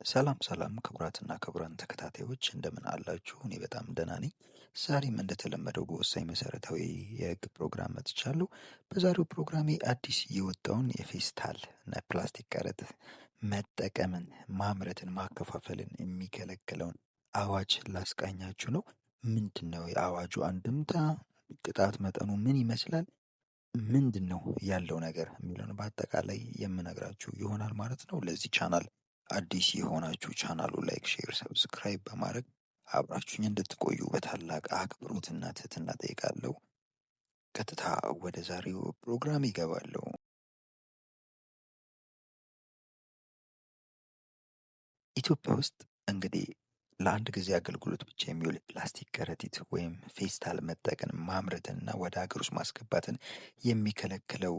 ሰላም ሰላም ክቡራትና ክቡራን ተከታታዮች እንደምን አላችሁ? እኔ በጣም ደህና ነኝ። ዛሬም እንደተለመደው በወሳኝ መሰረታዊ የህግ ፕሮግራም መጥቻለሁ። በዛሬው ፕሮግራሜ አዲስ የወጣውን የፌስታል እና ፕላስቲክ ከረጢት መጠቀምን፣ ማምረትን፣ ማከፋፈልን የሚከለክለውን አዋጅ ላስቃኛችሁ ነው። ምንድነው የአዋጁ አንድምታ? ቅጣት መጠኑ ምን ይመስላል? ምንድነው ያለው ነገር የሚለውን በአጠቃላይ የምነግራችሁ ይሆናል ማለት ነው። ለዚህ ቻናል አዲስ የሆናችሁ ቻናሉ ላይክ፣ ሼር፣ ሰብስክራይብ በማድረግ አብራችሁኝ እንድትቆዩ በታላቅ አክብሮትና ትህትና ጠይቃለሁ። ቀጥታ ወደ ዛሬው ፕሮግራም ይገባለሁ። ኢትዮጵያ ውስጥ እንግዲህ ለአንድ ጊዜ አገልግሎት ብቻ የሚውል ፕላስቲክ ከረጢት ወይም ፌስታል መጠቀም ማምረትና ወደ ሀገር ውስጥ ማስገባትን የሚከለክለው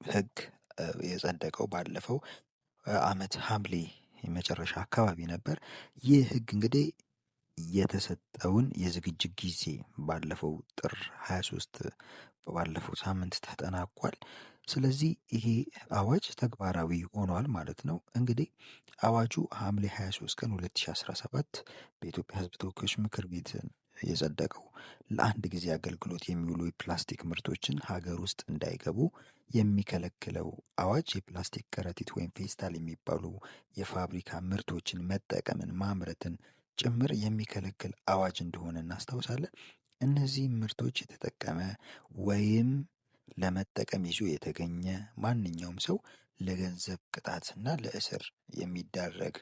ህግ የጸደቀው ባለፈው ዓመት ሐምሌ የመጨረሻ አካባቢ ነበር። ይህ ህግ እንግዲህ የተሰጠውን የዝግጅት ጊዜ ባለፈው ጥር 23 ባለፈው ሳምንት ተጠናቋል። ስለዚህ ይሄ አዋጅ ተግባራዊ ሆኗል ማለት ነው። እንግዲህ አዋጁ ሐምሌ 23 ቀን 2017 በኢትዮጵያ ሕዝብ ተወካዮች ምክር ቤት የጸደቀው ለአንድ ጊዜ አገልግሎት የሚውሉ የፕላስቲክ ምርቶችን ሀገር ውስጥ እንዳይገቡ የሚከለክለው አዋጅ የፕላስቲክ ከረጢት ወይም ፌስታል የሚባሉ የፋብሪካ ምርቶችን መጠቀምን፣ ማምረትን ጭምር የሚከለክል አዋጅ እንደሆነ እናስታውሳለን። እነዚህ ምርቶች የተጠቀመ ወይም ለመጠቀም ይዞ የተገኘ ማንኛውም ሰው ለገንዘብ ቅጣትና ለእስር የሚዳረግ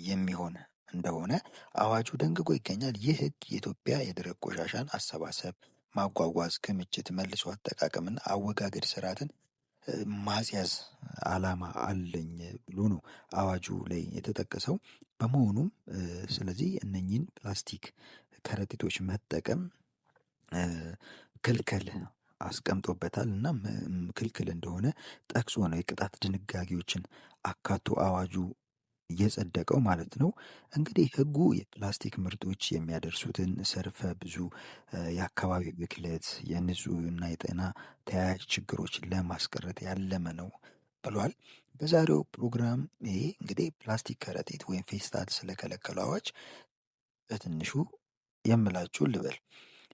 የሚሆን እንደሆነ አዋጁ ደንግጎ ይገኛል። ይህ ህግ የኢትዮጵያ የደረቅ ቆሻሻን አሰባሰብ፣ ማጓጓዝ፣ ክምችት፣ መልሶ አጠቃቀምና አወጋገድ ስርዓትን ማስያዝ ዓላማ አለኝ ብሎ ነው አዋጁ ላይ የተጠቀሰው። በመሆኑም ስለዚህ እነኚህን ፕላስቲክ ከረጢቶች መጠቀም ክልክል አስቀምጦበታል እና ክልክል እንደሆነ ጠቅሶ ነው የቅጣት ድንጋጌዎችን አካቶ አዋጁ የጸደቀው ማለት ነው። እንግዲህ ህጉ የፕላስቲክ ምርቶች የሚያደርሱትን ዘርፈ ብዙ የአካባቢ ብክለት፣ የንጹህና የጤና ተያያዥ ችግሮችን ለማስቀረት ያለመ ነው ብሏል። በዛሬው ፕሮግራም ይሄ እንግዲህ ፕላስቲክ ከረጢት ወይም ፌስታል ስለከለከሉ አዋጅ በትንሹ የምላችሁን ልበል።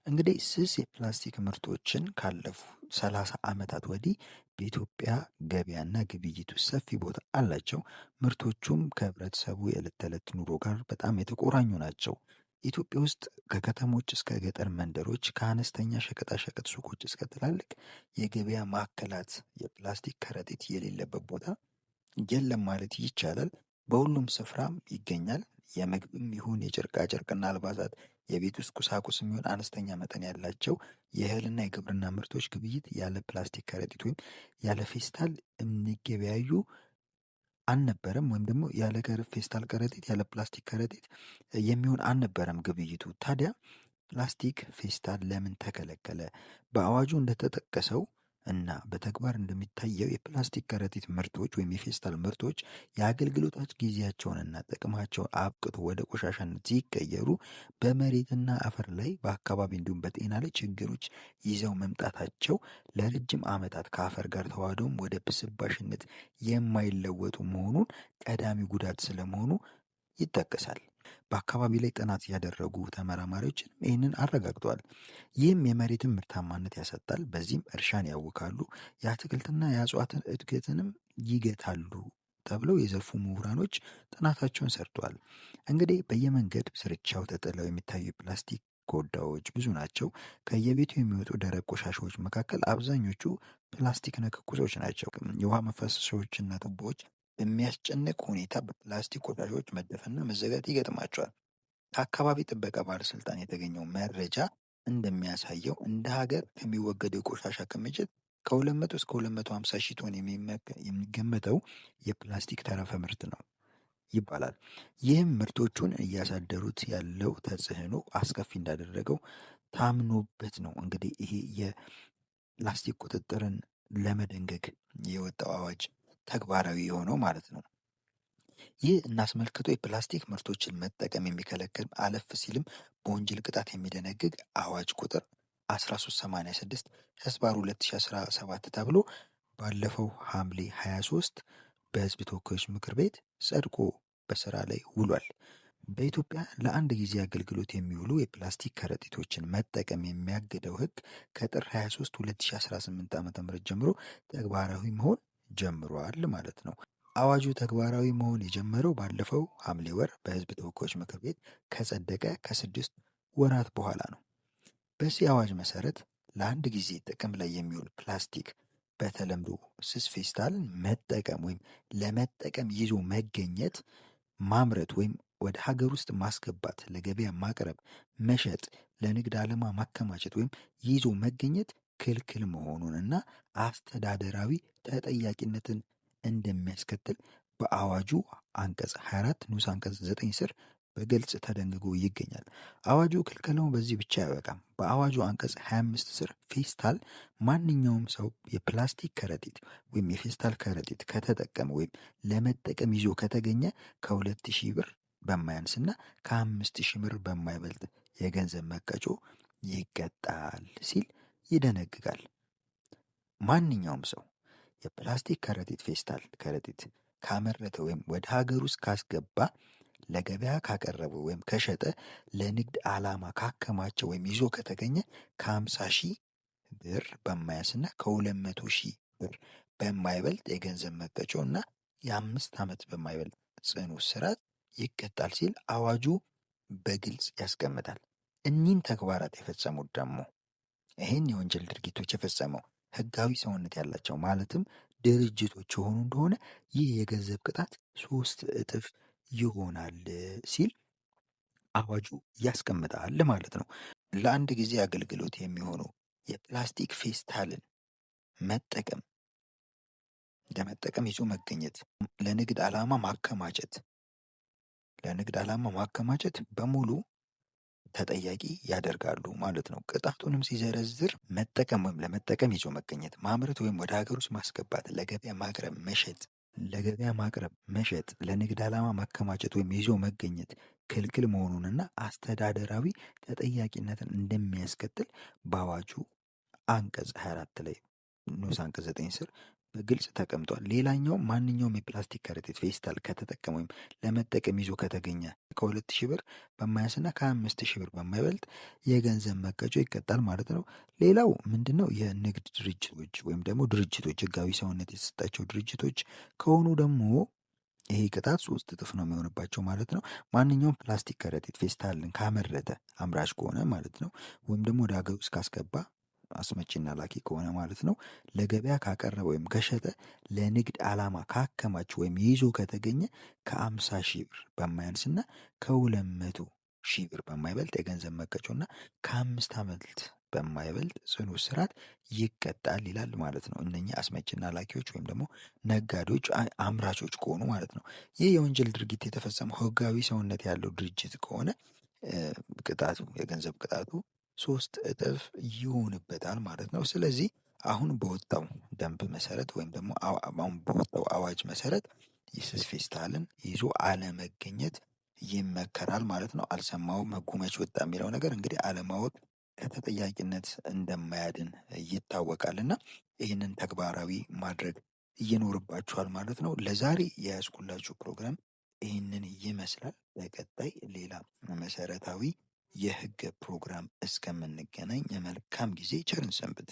እንግዲህ ስስ የፕላስቲክ ምርቶችን ካለፉ 30 ዓመታት ወዲህ በኢትዮጵያ ገበያና ግብይት ውስጥ ሰፊ ቦታ አላቸው። ምርቶቹም ከህብረተሰቡ የዕለት ተዕለት ኑሮ ጋር በጣም የተቆራኙ ናቸው። ኢትዮጵያ ውስጥ ከከተሞች እስከ ገጠር መንደሮች፣ ከአነስተኛ ሸቀጣሸቀጥ ሱቆች እስከ ትላልቅ የገበያ ማዕከላት የፕላስቲክ ከረጢት የሌለበት ቦታ የለም ማለት ይቻላል። በሁሉም ስፍራም ይገኛል። የምግብም ይሁን የጨርቃ ጨርቅና አልባሳት፣ የቤት ውስጥ ቁሳቁስም ይሁን አነስተኛ መጠን ያላቸው የእህልና የግብርና ምርቶች ግብይት ያለ ፕላስቲክ ከረጢት ወይም ያለ ፌስታል የሚገበያዩ አልነበረም። ወይም ደግሞ ያለ ፌስታል ከረጢት ያለ ፕላስቲክ ከረጢት የሚሆን አልነበረም ግብይቱ። ታዲያ ፕላስቲክ ፌስታል ለምን ተከለከለ? በአዋጁ እንደተጠቀሰው እና በተግባር እንደሚታየው የፕላስቲክ ከረጢት ምርቶች ወይም የፌስታል ምርቶች የአገልግሎት ጊዜያቸውንና ጥቅማቸውን አብቅቶ ወደ ቆሻሻነት ሲቀየሩ በመሬትና አፈር ላይ በአካባቢ እንዲሁም በጤና ላይ ችግሮች ይዘው መምጣታቸው ለረጅም ዓመታት ከአፈር ጋር ተዋህደውም ወደ ብስባሽነት የማይለወጡ መሆኑን ቀዳሚ ጉዳት ስለመሆኑ ይጠቀሳል። በአካባቢ ላይ ጥናት ያደረጉ ተመራማሪዎችም ይህንን አረጋግጠዋል። ይህም የመሬትን ምርታማነት ያሳጣል፣ በዚህም እርሻን ያውካሉ፣ የአትክልትና የእጽዋትን እድገትንም ይገታሉ ተብለው የዘርፉ ምሁራኖች ጥናታቸውን ሰርተዋል። እንግዲህ በየመንገድ ስርቻው ተጥለው የሚታዩ የፕላስቲክ ኮዳዎች ብዙ ናቸው። ከየቤቱ የሚወጡ ደረቅ ቆሻሻዎች መካከል አብዛኞቹ ፕላስቲክ ነክ ቁሶች ናቸው። የውሃ መፋሰሻዎችና ቱቦዎች በሚያስጨንቅ ሁኔታ በፕላስቲክ ቆሻሻዎች መደፈንና መዘጋት ይገጥማቸዋል። ከአካባቢ ጥበቃ ባለስልጣን የተገኘው መረጃ እንደሚያሳየው እንደ ሀገር ከሚወገደው የቆሻሻ ክምችት ከ200 እስከ 250 ሺህ ቶን የሚገመተው የፕላስቲክ ተረፈ ምርት ነው ይባላል። ይህም ምርቶቹን እያሳደሩት ያለው ተጽዕኖ አስከፊ እንዳደረገው ታምኖበት ነው እንግዲህ ይሄ የፕላስቲክ ቁጥጥርን ለመደንገግ የወጣው አዋጅ ተግባራዊ የሆነው ማለት ነው። ይህ እናስመልክቶ የፕላስቲክ ምርቶችን መጠቀም የሚከለክል አለፍ ሲልም በወንጀል ቅጣት የሚደነግግ አዋጅ ቁጥር 1386 ህዝባር 2017 ተብሎ ባለፈው ሐምሌ 23 በህዝብ ተወካዮች ምክር ቤት ጸድቆ በስራ ላይ ውሏል። በኢትዮጵያ ለአንድ ጊዜ አገልግሎት የሚውሉ የፕላስቲክ ከረጢቶችን መጠቀም የሚያግደው ሕግ ከጥር 23 2018 ዓ.ም ጀምሮ ተግባራዊ መሆን ጀምሯል ማለት ነው። አዋጁ ተግባራዊ መሆን የጀመረው ባለፈው ሐምሌ ወር በሕዝብ ተወካዮች ምክር ቤት ከጸደቀ ከ6 ወራት በኋላ ነው። በዚህ አዋጅ መሰረት ለአንድ ጊዜ ጥቅም ላይ የሚውል ፕላስቲክ በተለምዶ ስስ ፌስታልን መጠቀም ወይም ለመጠቀም ይዞ መገኘት፣ ማምረት ወይም ወደ ሀገር ውስጥ ማስገባት፣ ለገበያ ማቅረብ፣ መሸጥ፣ ለንግድ ዓላማ ማከማቸት ወይም ይዞ መገኘት ክልክል መሆኑንና አስተዳደራዊ ተጠያቂነትን እንደሚያስከትል በአዋጁ አንቀጽ 24 ንዑስ አንቀጽ 9 ስር በግልጽ ተደንግጎ ይገኛል። አዋጁ ክልከላውን በዚህ ብቻ አያበቃም። በአዋጁ አንቀጽ 25 ስር ፌስታል ማንኛውም ሰው የፕላስቲክ ከረጢት ወይም የፌስታል ከረጢት ከተጠቀመ ወይም ለመጠቀም ይዞ ከተገኘ ከ2000 ብር በማያንስና ከ5000 ብር በማይበልጥ የገንዘብ መቀጮ ይቀጣል ሲል ይደነግጋል። ማንኛውም ሰው የፕላስቲክ ከረጢት ፌስታል ከረጢት ካመረተ ወይም ወደ ሀገር ውስጥ ካስገባ፣ ለገበያ ካቀረበ ወይም ከሸጠ፣ ለንግድ ዓላማ ካከማቸ ወይም ይዞ ከተገኘ ከ50 ሺህ ብር በማያንስና ከ200 ሺህ ብር በማይበልጥ የገንዘብ መቀጮ እና የ5 ዓመት በማይበልጥ ጽኑ እስራት ይቀጣል ሲል አዋጁ በግልጽ ያስቀምጣል። እኒህን ተግባራት የፈጸሙት ደግሞ ይህን የወንጀል ድርጊቶች የፈጸመው ህጋዊ ሰውነት ያላቸው ማለትም ድርጅቶች የሆኑ እንደሆነ ይህ የገንዘብ ቅጣት 3 እጥፍ ይሆናል ሲል አዋጁ ያስቀምጣል ማለት ነው። ለአንድ ጊዜ አገልግሎት የሚሆኑ የፕላስቲክ ፌስታልን መጠቀም፣ ለመጠቀም ይዞ መገኘት፣ ለንግድ ዓላማ ማከማቸት በሙሉ ተጠያቂ ያደርጋሉ ማለት ነው። ቅጣቱንም ሲዘረዝር መጠቀም ወይም ለመጠቀም ይዞ መገኘት፣ ማምረት ወይም ወደ ሀገር ውስጥ ማስገባት፣ ለገበያ ማቅረብ፣ መሸጥ፣ ለንግድ ዓላማ ማከማቸት ወይም ይዞ መገኘት ክልክል መሆኑንና አስተዳደራዊ ተጠያቂነትን እንደሚያስከትል በአዋጁ አንቀጽ 24 ላይ ንዑስ አንቀጽ 9 ስር በግልጽ ተቀምጧል። ሌላኛው ማንኛውም የፕላስቲክ ከረጢት ፌስታል ከተጠቀመ ወይም ለመጠቀም ይዞ ከተገኘ ከ2000 ብር በማያንስና ከ5000 ብር በማይበልጥ የገንዘብ መቀጮ ይቀጣል ማለት ነው። ሌላው ምንድነው? የንግድ ድርጅቶች ወይም ደግሞ ድርጅቶች ህጋዊ ሰውነት የተሰጣቸው ድርጅቶች ከሆኑ ደግሞ ይሄ ቅጣት 3 እጥፍ ነው የሚሆንባቸው ማለት ነው። ማንኛውም ፕላስቲክ ከረጢት ፌስታልን ካመረተ አምራች ከሆነ ማለት ነው፣ ወይም ደግሞ ወደ ሀገር ውስጥ ካስገባ አስመጪና ላኪ ከሆነ ማለት ነው፣ ለገበያ ካቀረበ ወይም ከሸጠ፣ ለንግድ ዓላማ ካከማች ወይም ይዞ ከተገኘ ከ50 ሺህ ብር በማያንስና ከ200 ሺህ ብር በማይበልጥ የገንዘብ መቀጮና ከ5 ዓመት በማይበልጥ ጽኑ እስራት ይቀጣል ይላል ማለት ነው። እነኚህ አስመጪና ላኪዎች ወይም ደግሞ ነጋዴዎች፣ አምራቾች ከሆኑ ማለት ነው። ይህ የወንጀል ድርጊት የተፈጸመው ህጋዊ ሰውነት ያለው ድርጅት ከሆነ ቅጣቱ የገንዘብ ቅጣቱ 3 እጥፍ ይሆንበታል ማለት ነው። ስለዚህ አሁን በወጣው ደንብ መሰረት ወይም ደግሞ አሁን በወጣው አዋጅ መሰረት የስስ ፌስታልን ይዞ አለመገኘት ይመከራል ማለት ነው። አልሰማውም ህጉ መች ወጣ የሚለው ነገር እንግዲህ አለማወቅ ከተጠያቂነት እንደማያድን ይታወቃልና ይህንን ተግባራዊ ማድረግ ይኖርባችኋል ማለት ነው። ለዛሬ የያዝኩላችሁ ፕሮግራም ይህንን ይመስላል። በቀጣይ ሌላ መሰረታዊ የህግ ፕሮግራም እስከምንገናኝ መልካም ጊዜ፣ ቸርን ሰንብት።